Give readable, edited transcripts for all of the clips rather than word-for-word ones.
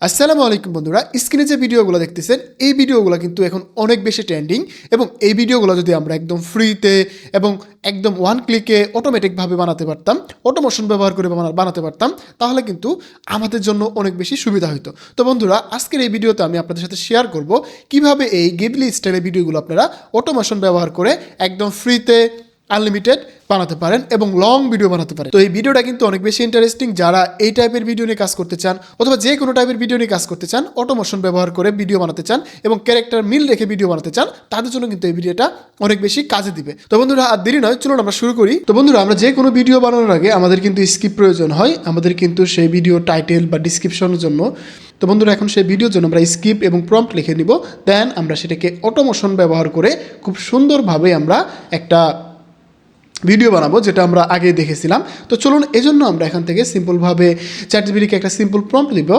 আসসালামু আলাইকুম বন্ধুরা, স্ক্রিনে যে ভিডিওগুলো দেখতেছেন এই ভিডিওগুলো কিন্তু এখন অনেক বেশি ট্রেন্ডিং এবং এই ভিডিওগুলো যদি আমরা একদম ফ্রিতে এবং একদম ওয়ান ক্লিকে অটোমেটিকভাবে বানাতে পারতাম, অটোমেশন ব্যবহার করে বানাতে পারতাম, তাহলে কিন্তু আমাদের জন্য অনেক বেশি সুবিধা হতো। তো বন্ধুরা, আজকের এই ভিডিওতে আমি আপনাদের সাথে শেয়ার করব কিভাবে এই গিবলি স্টাইলের ভিডিওগুলো আপনারা অটোমেশন ব্যবহার করে একদম ফ্রিতে আনলিমিটেড বানাতে পারেন এবং লং ভিডিও বানাতে পারেন। তো এই ভিডিওটা কিন্তু অনেক বেশি ইন্টারেস্টিং। যারা এই টাইপের ভিডিও নিয়ে কাজ করতে চান অথবা যে কোনো টাইপের ভিডিও নিয়ে কাজ করতে চান, অটোমেশন ব্যবহার করে ভিডিও বানাতে চান এবং ক্যারেক্টার মিল রেখে ভিডিও বানাতে চান, তাদের জন্য কিন্তু এই ভিডিওটা অনেক বেশি কাজে দিবে। তো বন্ধুরা, আর দেরি নয়, চলুন আমরা শুরু করি। তো বন্ধুরা, আমরা যে কোনো ভিডিও বানানোর আগে আমাদের কিন্তু স্ক্রিপ্ট প্রয়োজন হয়, আমাদের কিন্তু সেই ভিডিও টাইটেল বা ডিসক্রিপশনের জন্য। তো বন্ধুরা, এখন সেই ভিডিওর জন্য আমরা স্ক্রিপ্ট এবং প্রম্পট লিখে নিব, দেন আমরা সেটাকে অটোমেশন ব্যবহার করে খুব সুন্দরভাবে আমরা একটা ভিডিও বানাবো, যেটা আমরা আগে দেখেছিলাম। তো চলুন, এজন্য আমরা এখান থেকে সিম্পলভাবে চ্যাটজিপিটিকে একটা সিম্পল প্রম্পট দিব।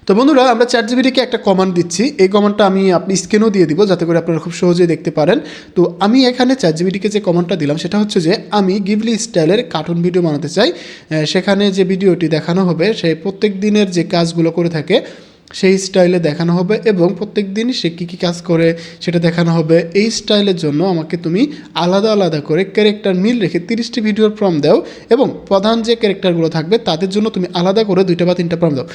তো বন্ধুরা, আমরা চ্যাটজিপিটিকে একটা কমান্ড দিচ্ছি, এই কমান্ডটা আমি আপনি স্ক্রিনেও দিয়ে দিব যাতে করে আপনারা খুব সহজেই দেখতে পারেন। তো আমি এখানে চ্যাটজিপিটিকে যে কমান্ডটা দিলাম সেটা হচ্ছে যে আমি গিবলি স্টাইলের কার্টুন ভিডিও বানাতে চাই। সেখানে যে ভিডিওটি দেখানো হবে সে প্রত্যেক দিনের যে কাজগুলো করে থাকে সেই স্টাইলে দেখানো হবে এবং প্রত্যেক দিন সে কী কী কাজ করে সেটা দেখানো হবে। এই স্টাইলের জন্য আমাকে তুমি আলাদা আলাদা করে ক্যারেক্টার মিল রেখে 30টি ভিডিওর প্রম্পট দাও এবং প্রধান যে ক্যারেক্টারগুলো থাকবে তাদের জন্য তুমি আলাদা করে 2টা বা 3টা প্রম্পট দাও।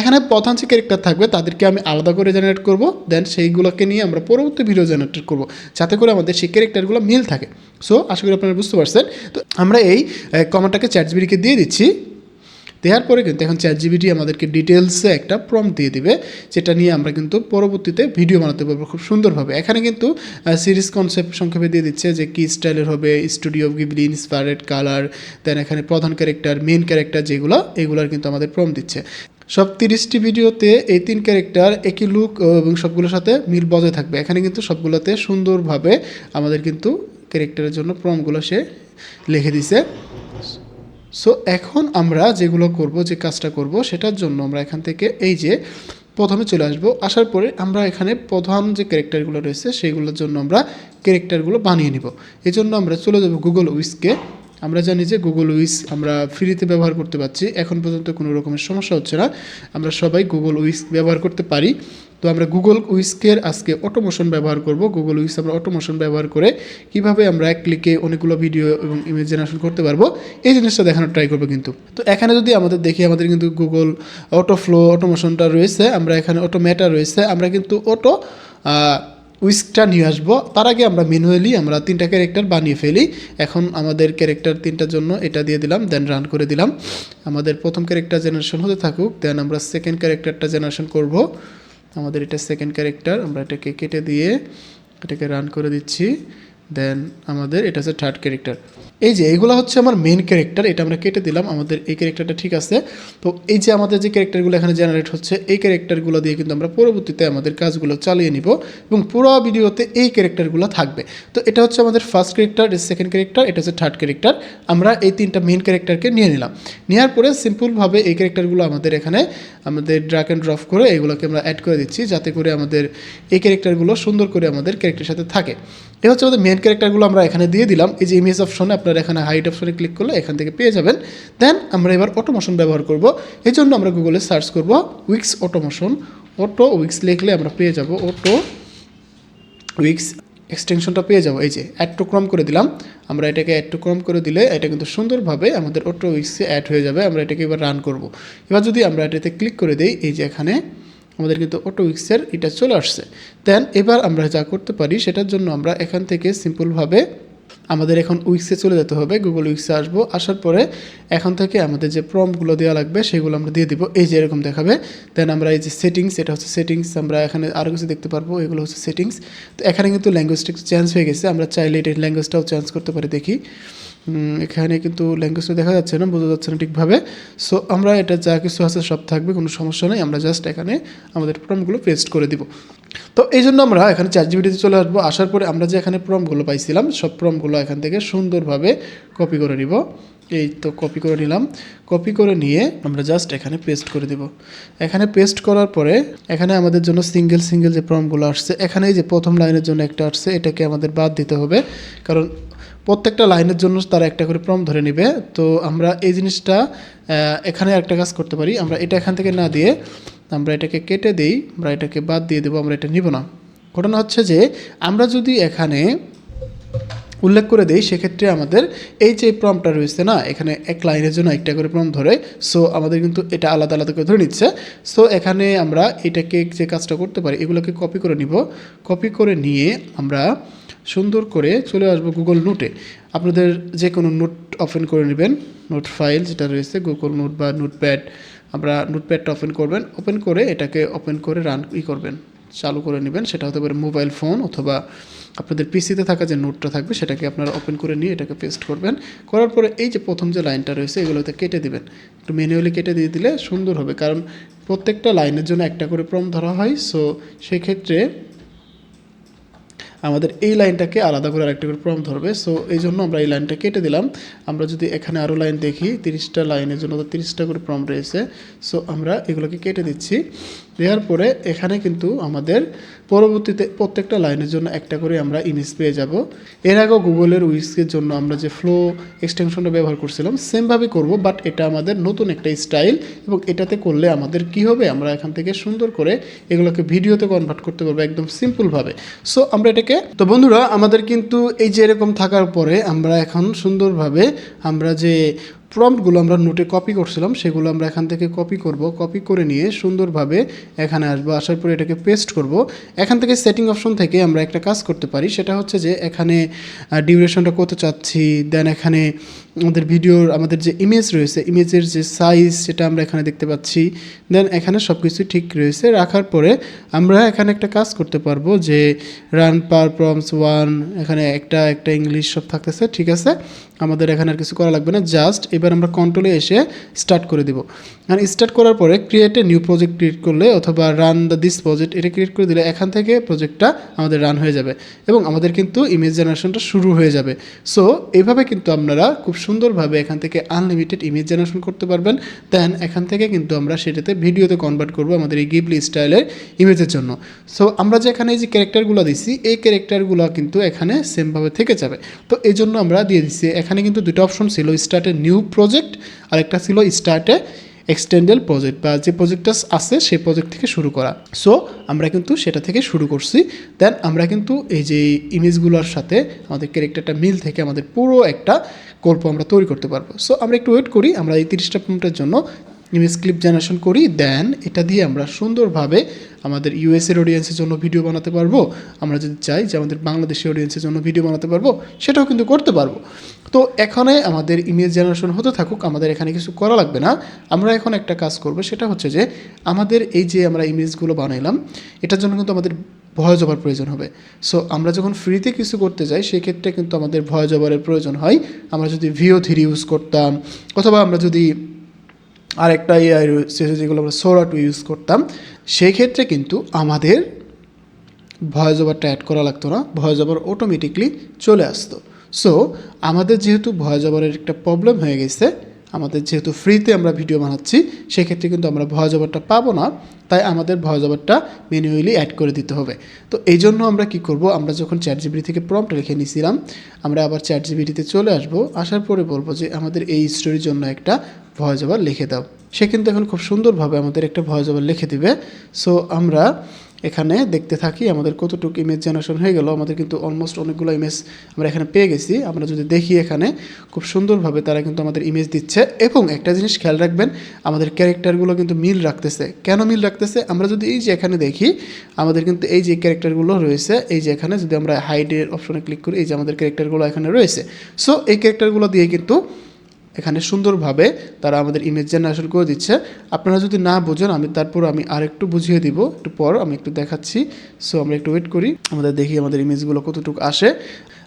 এখানে প্রধান যে ক্যারেক্টার থাকবে তাদেরকে আমি আলাদা করে জেনারেট করব, দেন সেইগুলোকে নিয়ে আমরা পরবর্তী ভিডিও জেনারেট করব যাতে করে আমাদের সেই ক্যারেক্টারগুলো মিল থাকে। সো আশা করি আপনারা বুঝতে পারছেন। তো আমরা এই কমান্ডটাকে চ্যাটজিপিটিকে দিয়ে দিচ্ছি। দেওয়ার পরে কিন্তু এখন চ্যাটজিপিটি আমাদেরকে ডিটেলসে একটা প্রম্পট দিয়ে দিবে, যেটা নিয়ে আমরা কিন্তু পরবর্তীতে ভিডিও বানাতে পারবো খুব সুন্দরভাবে। এখানে কিন্তু সিরিজ কনসেপ্ট সংক্ষেপে দিয়ে দিচ্ছে যে কী স্টাইলের হবে, স্টুডিও গিবলি ইন্সপায়ার্ড কালার, দেন এখানে প্রধান ক্যারেক্টার মেন ক্যারেক্টার যেগুলো, এগুলোর কিন্তু আমাদের প্রম্পট দিচ্ছে। সব 30টি ভিডিওতে এই 3 ক্যারেক্টার একই লুক এবং সবগুলোর সাথে মিল বজায় থাকবে। এখানে কিন্তু সবগুলোতে সুন্দরভাবে আমাদের কিন্তু ক্যারেক্টারের জন্য প্রম্পটগুলো সে লিখে দিছে। সো এখন আমরা যেগুলো করব, যে কাজটা করব, সেটার জন্য আমরা এখান থেকে এই যে প্রথমে চলে আসবো। আসার পরে আমরা এখানে প্রধান যে ক্যারেক্টারগুলো রয়েছে সেইগুলোর জন্য আমরা ক্যারেক্টারগুলো বানিয়ে নিব। এই জন্য আমরা চলে যাব গুগল উইসকে। আমরা জানি যে গুগল উইস আমরা ফ্রিতে ব্যবহার করতে পারছি, এখন পর্যন্ত কোনো রকমের সমস্যা হচ্ছে না, আমরা সবাই গুগল উইস ব্যবহার করতে পারি। তো আমরা গুগল উইস্কের আজকে অটোমেশন ব্যবহার করব। গুগল উইস আমরা অটোমেশন ব্যবহার করে কিভাবে আমরা এক ক্লিকে অনেকগুলো ভিডিও এবং ইমেজ জেনারেশন করতে পারবো এই জিনিসটা দেখানোর ট্রাই করবো কিন্তু। তো এখানে যদি আমাদের দেখি, আমাদের কিন্তু গুগল অটোফ্লো অটোমেশনটা রয়েছে, আমরা এখানে অটোমেটা রয়েছে, আমরা কিন্তু উইস্কটা নিয়ে আসবো। তার আগে আমরা ম্যানুয়ালি আমরা 3টা ক্যারেক্টার বানিয়ে ফেলি। এখন আমাদের ক্যারেক্টার 3টার জন্য এটা দিয়ে দিলাম, দেন রান করে দিলাম। আমাদের প্রথম ক্যারেক্টার জেনারেশন হতে থাকুক, দেন আমরা সেকেন্ড ক্যারেক্টারটা জেনারেশন করব। আমাদের এটা সেকেন্ড ক্যারেক্টার, আমরা এটাকে কেটে দিয়ে এটাকে রান করে দিচ্ছি। দেন আমাদের এটা হচ্ছে থার্ড ক্যারেক্টার। এই যে এইগুলো হচ্ছে আমার মেন ক্যারেক্টার, এটা আমরা কেটে দিলাম। আমাদের এই ক্যারেক্টারটা ঠিক আছে। তো এই যে আমাদের যে ক্যারেক্টারগুলো এখানে জেনারেট হচ্ছে, এই ক্যারেক্টারগুলো দিয়ে কিন্তু আমরা পরবর্তীতে আমাদের কাজগুলো চালিয়ে নিব এবং পুরো ভিডিওতে এই ক্যারেক্টারগুলো থাকবে। তো এটা হচ্ছে আমাদের ফার্স্ট ক্যারেক্টার, সেকেন্ড ক্যারেক্টার, এটা হচ্ছে থার্ড ক্যারেক্টার। আমরা এই 3টা মেন ক্যারেক্টারকে নিয়ে নিলাম। নেওয়ার পরে সিম্পলভাবে এই ক্যারেক্টারগুলো আমাদের এখানে আমাদের ড্র্যাগ অ্যান্ড ড্রপ করে এগুলোকে আমরা অ্যাড করে দিচ্ছি, যাতে করে আমাদের এই ক্যারেক্টারগুলো সুন্দর করে আমাদের ক্যারেক্টারের সাথে থাকে। এটা হচ্ছে আমাদের মেন ক্যারেক্টারগুলো আমরা এখানে দিয়ে দিলাম। এই যে ইমেজ অপশনে আপনারা এখানে হাইড অপশনে ক্লিক করলে এখান থেকে পেয়ে যাবেন। দেন আমরা এবার অটোমেশন ব্যবহার করব। এই জন্য আমরা গুগলে সার্চ করব উইক্স অটোমেশন। অটো উইক্স লিখলে আমরা পেয়ে যাব অটো উইক্স এক্সটেনশনটা পেয়ে যাবো। এই যে অ্যাড টু ক্রম করে দিলাম, আমরা এটাকে অ্যাড টু ক্রম করে দিলে এটা কিন্তু সুন্দরভাবে আমাদের অটো উইক্সে অ্যাড হয়ে যাবে। আমরা এটাকে এবার রান করব। এবার যদি আমরা এটাতে ক্লিক করে দিই, এই যে এখানে আমাদের কিন্তু অটো উইক্সের এটা চলে আসছে। দেন এবার আমরা যা করতে পারি সেটার জন্য আমরা এখান থেকে সিম্পলভাবে আমাদের এখন উইক্সে চলে যেতে হবে। গুগল উইক্সে আসবো, আসার পরে এখন থেকে আমাদের যে প্রম্পটগুলো দেওয়া লাগবে সেগুলো আমরা দিয়ে দিব। এই যে এরকম দেখাবে। দেন আমরা এই যে সেটিংস, এটা হচ্ছে সেটিংস, আমরা এখানে আরও কিছু দেখতে পারবো, এগুলো হচ্ছে সেটিংস। তো এখানে কিন্তু ল্যাঙ্গুয়েজটা চেঞ্জ হয়ে গেছে, আমরা চাইলে এটা ল্যাঙ্গুয়েজটাও চেঞ্জ করতে পারি। দেখি এখানে কিন্তু ল্যাঙ্গুয়েজটা দেখা যাচ্ছে না, বোঝা যাচ্ছে না ঠিকভাবে। সো আমরা এটা যা কিছু আছে সব থাকবে, কোনো সমস্যা নেই। আমরা জাস্ট এখানে আমাদের প্রম্পটগুলো পেস্ট করে দিব। তো এই জন্য আমরা এখানে চ্যাটজিপিটিতে চলে আসবো। আসার পরে আমরা যে এখানে প্রম্পটগুলো পাইছিলাম সব প্রম্পটগুলো এখান থেকে সুন্দরভাবে কপি করে নিব। এই তো কপি করে নিলাম। কপি করে নিয়ে আমরা জাস্ট এখানে পেস্ট করে দিব। এখানে পেস্ট করার পরে এখানে আমাদের জন্য সিঙ্গেল যে প্রম্পটগুলো আসছে, এখানে এই যে প্রথম লাইনের জন্য একটা আসছে, এটাকে আমাদের বাদ দিতে হবে, কারণ প্রত্যেকটা লাইনের জন্য তারা একটা করে প্রম্পট ধরে নেবে। তো আমরা এই জিনিসটা এখানে একটা কাজ করতে পারি, আমরা এটা এখান থেকে না দিয়ে আমরা এটাকে কেটে দিই, আমরা এটাকে বাদ দিয়ে দেবো, আমরা এটা নিব না। ঘটনা হচ্ছে যে আমরা যদি এখানে উল্লেখ করে দেই সেক্ষেত্রে আমাদের এই যে প্রম্পটটা রয়েছে না, এখানে এক লাইনের জন্য একটা করে প্রম্পট ধরে, সো আমাদের কিন্তু এটা আলাদা আলাদা করে ধরে নিচ্ছে। সো এখানে আমরা এটাকে যে কাজটা করতে পারি, এগুলোকে কপি করে নিব। কপি করে নিয়ে আমরা সুন্দর করে চলে আসবো গুগল নোটে। আপনাদের যে কোনো নোট ওপেন করে নেবেন, নোট ফাইল যেটা রয়েছে গুগল নোট বা নোটপ্যাড, আমরা নোটপ্যাডটা ওপেন করবেন। ওপেন করে এটাকে ওপেন করে রান করবেন, চালু করে নেবেন। সেটা হতে পারে মোবাইল ফোন অথবা আপনাদের পিসিতে থাকা যে নোটটা থাকবে সেটাকে আপনারা ওপেন করে নিয়ে এটাকে পেস্ট করবেন। করার পরে এই যে প্রথম যে লাইনটা রয়েছে এগুলোতে কেটে দিবেন, একটু ম্যানুয়ালি কেটে দিয়ে দিলে সুন্দর হবে, কারণ প্রত্যেকটা লাইনের জন্য একটা করে প্রম্পট ধরা হয়। সো সেক্ষেত্রে আমাদের এই লাইনটাকে আলাদা করে আরেকটা করে প্রম্পট ধরবে। সো এই জন্য আমরা এই লাইনটা কেটে দিলাম। আমরা যদি এখানে আরও লাইন দেখি, 30টা লাইনের জন্য তো 30টা করে প্রম্পট রয়েছে। সো আমরা এগুলোকে কেটে দিচ্ছি। দেওয়ার পরে এখানে কিন্তু আমাদের পরবর্তীতে প্রত্যেকটা লাইনের জন্য একটা করে আমরা ইমেজ পেয়ে যাব। এর আগেও গুগলের উইক্সের জন্য আমরা যে ফ্লো এক্সটেনশনটা ব্যবহার করছিলাম সেমভাবে করব, বাট এটা আমাদের নতুন একটা স্টাইল, এবং এটাতে করলে আমাদের কি হবে, আমরা এখান থেকে সুন্দর করে এগুলোকে ভিডিওতে কনভার্ট করতে পারবো একদম সিম্পলভাবে। সো আমরা এটাকে, তো বন্ধুরা আমাদের কিন্তু এই যে এরকম থাকার পরে আমরা এখন সুন্দরভাবে আমরা যে প্রম্পটগুলো আমরা নোটে কপি করছিলাম সেগুলো আমরা এখান থেকে কপি করব। কপি করে নিয়ে সুন্দরভাবে এখানে আসবো, আসার পরে এটাকে পেস্ট করব। এখান থেকে সেটিং অপশন থেকে আমরা একটা কাজ করতে পারি, সেটা হচ্ছে যে এখানে ডিউরেশনটা কত চাচ্ছি, দেন এখানে আমাদের ভিডিওর আমাদের যে ইমেজ রয়েছে ইমেজের যে সাইজ সেটা আমরা এখানে দেখতে পাচ্ছি। দেন এখানে সব কিছু ঠিক রয়েছে, রাখার পরে আমরা এখানে একটা কাজ করতে পারবো যে রান পার প্রম্পটস 1, এখানে একটা ইংলিশ সব থাকতেছে, ঠিক আছে। আমাদের এখানে আর কিছু করা লাগবে না, জাস্ট এবার আমরা কন্ট্রোলে এসে স্টার্ট করে দিব। আর স্টার্ট করার পরে create a new project create করলে অথবা রান দিস প্রজেক্ট এটা ক্রিয়েট করে দিলে এখান থেকে প্রজেক্টটা আমাদের রান হয়ে যাবে এবং আমাদের কিন্তু ইমেজ জেনারেশনটা শুরু হয়ে যাবে। সো এইভাবে কিন্তু আপনারা খুব সুন্দরভাবে এখান থেকে আনলিমিটেড ইমেজ জেনারেশন করতে পারবেন। দেন এখান থেকে কিন্তু আমরা সেটাতে ভিডিওতে কনভার্ট করব আমাদের এই গিবলি স্টাইলের ইমেজের জন্য। সো আমরা যে এখানে এই যে ক্যারেক্টারগুলো দিচ্ছি এই ক্যারেক্টারগুলো কিন্তু এখানে সেমভাবে থেকে যাবে। তো এই জন্য আমরা দিয়ে দিচ্ছি, এখানে কিন্তু দুটো অপশন ছিল, স্টার্ট এ নিউ প্রজেক্ট আর একটা ছিল স্টার্ট এ এক্সটেন্ডেল প্রজেক্ট, বা যে প্রজেক্টটা আছে সেই প্রজেক্ট থেকে শুরু করা। সো আমরা কিন্তু সেটা থেকে শুরু করছি। দেন আমরা কিন্তু এই যে ইমেজগুলোর সাথে আমাদের ক্যারেক্টারটা মিল থেকে আমাদের পুরো একটা গল্প আমরা তৈরি করতে পারবো। সো আমরা একটু ওয়েট করি, আমরা এই 30টা প্রম্পটের জন্য ইমেজ ক্লিপ জেনারেশন করি। দেন এটা দিয়ে আমরা সুন্দরভাবে আমাদের ইউএসএর অডিয়েন্সের জন্য ভিডিও বানাতে পারবো। আমরা যদি চাই যে আমাদের বাংলাদেশের অডিয়েন্সের জন্য ভিডিও বানাতে পারবো, সেটাও কিন্তু করতে পারবো। তো এখানে আমাদের ইমেজ জেনারেশন হতে থাকুক, আমাদের এখানে কিছু করা লাগবে না। আমরা এখন একটা কাজ করবো, সেটা হচ্ছে যে আমাদের এই যে আমরা ইমেজগুলো বানাইলাম এটার জন্য কিন্তু আমাদের ভয়েস ওভার প্রয়োজন হবে। সো আমরা যখন ফ্রিতে কিছু করতে যাই সেক্ষেত্রে কিন্তু আমাদের ভয়েস ওভারের প্রয়োজন হয়। আমরা যদি VO3 ইউজ করতাম অথবা আমরা যদি আরেকটা AI রয়েছে যেগুলো আমরা Sora 2 ইউজ করতাম, সেই ক্ষেত্রে কিন্তু আমাদের ভয়েস ওভারটা অ্যাড করা লাগতো না, ভয়েস ওভার অটোমেটিকলি চলে আসতো। সো আমাদের যেহেতু ভয়েস ওভারের একটা প্রবলেম হয়ে গেছে, আমাদের যেহেতু ফ্রিতে আমরা ভিডিও বানাচ্ছি সেক্ষেত্রে কিন্তু আমরা ভয়েস ওভারটা পাবো না, তাই আমাদের ভয়েস ওভারটা ম্যানুয়ালি অ্যাড করে দিতে হবে। তো এই জন্য আমরা কি করব, আমরা যখন ChatGPT থেকে প্রম্পট লিখে নিয়েছিলাম আমরা আবার ChatGPT-তে চলে আসবো, আসার পরে বলবো যে আমাদের এই স্টোরির জন্য একটা ভয়েস ওভার লিখে দাও। সে কিন্তু এখন খুব সুন্দরভাবে আমাদের একটা ভয়েস ওভার লিখে দিবে। সো আমরা এখানে দেখতে থাকি আমাদের কতটুকু ইমেজ জেনারেশন হয়ে গেল। আমাদের কিন্তু অলমোস্ট অনেকগুলো ইমেজ আমরা এখানে পেয়ে গেছি। আমরা যদি দেখি এখানে খুব সুন্দরভাবে তারা কিন্তু আমাদের ইমেজ দিচ্ছে, এবং একটা জিনিস খেয়াল রাখবেন আমাদের ক্যারেক্টারগুলো কিন্তু মিল রাখতেছে। কেন মিল রাখতেছে, আমরা যদি এই যে এখানে দেখি আমাদের কিন্তু এই যে ক্যারেক্টারগুলো রয়েছে, এই যে এখানে যদি আমরা হাইডের অপশনে ক্লিক করি এই যে আমাদের ক্যারেক্টারগুলো এখানে রয়েছে। সো এই ক্যারেক্টারগুলো দিয়ে কিন্তু এখানে সুন্দরভাবে তারা আমাদের ইমেজ জেনারেশন করে দিচ্ছে। আপনারা যদি না বোঝেন আমি আরেকটু বুঝিয়ে দিব, একটু পর আমি একটু দেখাচ্ছি। সো আমরা একটু ওয়েট করি, আমাদের দেখি আমাদের ইমেজগুলো কতটুকু আসে।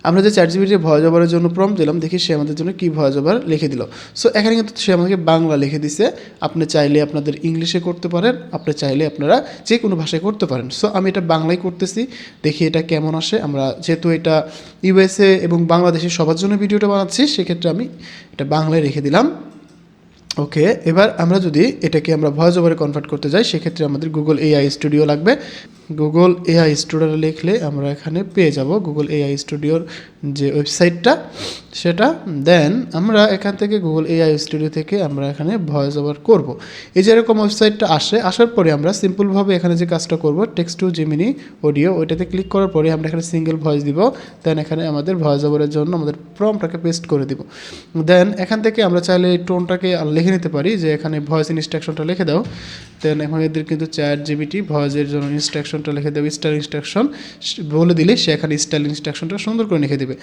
আমরা যে ChatGPT ভয়েস ওভারের জন্য প্রম্পট দিলাম, দেখি সে আমাদের জন্য কী ভয়েস ওভার লিখে দিল। সো এখানে কিন্তু সে আমাকে বাংলা লিখে দিছে। আপনি চাইলে আপনাদের ইংলিশে করতে পারেন, আপনি চাইলে আপনারা যে কোনো ভাষায় করতে পারেন। সো আমি এটা বাংলায় করতেছি, দেখি এটা কেমন আসে। আমরা যেহেতু এটা USA এবং বাংলাদেশের সবার জন্য ভিডিওটা বানাচ্ছি সেক্ষেত্রে আমি এটা বাংলায় রেখে দিলাম। ওকে, এবার আমরা যদি এটাকে আমরা ভয়েস ওভারে কনভার্ট করতে যাই সেক্ষেত্রে আমাদের গুগল AI স্টুডিও লাগবে। গুগল এআই স্টুডিও লিখলে আমরা এখানে পেয়ে যাব গুগল এআই স্টুডিওর যে ওয়েবসাইটটা সেটা। দেন আমরা এখান থেকে গুগল এআই স্টুডিও থেকে আমরা এখানে ভয়েস ওভার করব। এই যে এরকম ওয়েবসাইটটা আসার পরে আমরা সিম্পলভাবে এখানে যে কাজটা করব, টেক্সট টু জেমিনি অডিও, ওইটাতে ক্লিক করার পরে আমরা এখানে সিঙ্গেল ভয়েস দিব। দেন এখানে আমাদের ভয়েস ওভারের জন্য আমাদের প্রম্পটটাকে পেস্ট করে দিব। দেন এখান থেকে আমরা চাইলে এই টোনটাকে লিখে নিতে পারি, যে এখানে ভয়েস ইনস্ট্রাকশনটা লিখে দাও। দেন আমাদের কিন্তু চ্যাট জিপিটি ভয়েসের জন্য ইনস্ট্রাকশনটা লিখে দেবে, স্টাইল ইনস্ট্রাকশন বলে দিলে সে এখানে স্টাইল ইনস্ট্রাকশনটা সুন্দর করে লিখে দেবে,